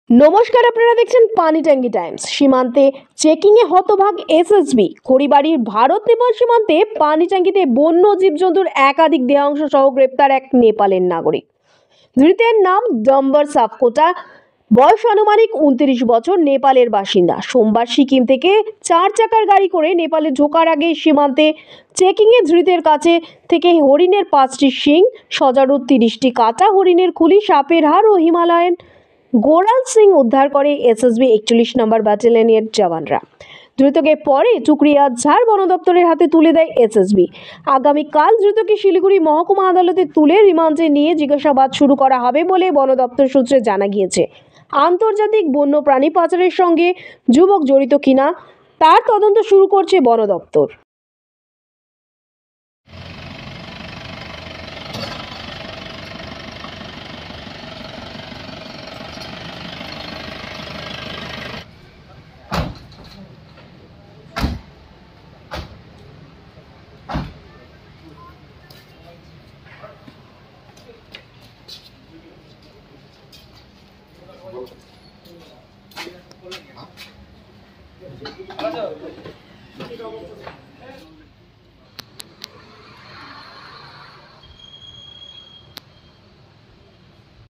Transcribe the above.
নমস্কার, আপনারা দেখছেন পানিট্যাঙ্কি টাইমস। সীমান্তে চেকিংয়ে হতভাগ এসএসবি। খড়িবাড়ির ভারত নেপাল সীমান্তে পানিট্যাঙ্কিতে বন্য জীবজন্তুর একাধিক দেহাংশ সহ গ্রেপ্তার এক নেপালের নাগরিক। ধৃতের নাম ডম্বর সাপকোটা, বয়স আনুমানিক 29 বছর, নেপালের বাসিন্দা। সোমবার সিকিম থেকে 4 চাকার গাড়ি করে নেপালে ঢোকার আগে সীমান্তে চেকিংয়ে ধৃতের কাছে থেকে হরিণের 5টি শিং, সজারু 30টি কাটা হরিণের খুলি, সাপের হাড় ও হিমালয়ান গোড়াল সিং উদ্ধার করে এসএসবি 41 নম্বর ব্যাটালিয়নের জওয়ানরা। ধৃতকে পরে টুকরিয়া ঝাড় বন দপ্তরের হাতে তুলে দেয় এসএসবি। আগামীকাল ধৃতকে শিলিগুড়ি মহকুমা আদালতে তুলে রিমান্ডে নিয়ে জিজ্ঞাসাবাদ শুরু করা হবে বলে বন দপ্তর সূত্রে জানা গিয়েছে। আন্তর্জাতিক বন্য প্রাণী পাচারের সঙ্গে যুবক জড়িত কিনা তার তদন্ত শুরু করছে বন দপ্তর।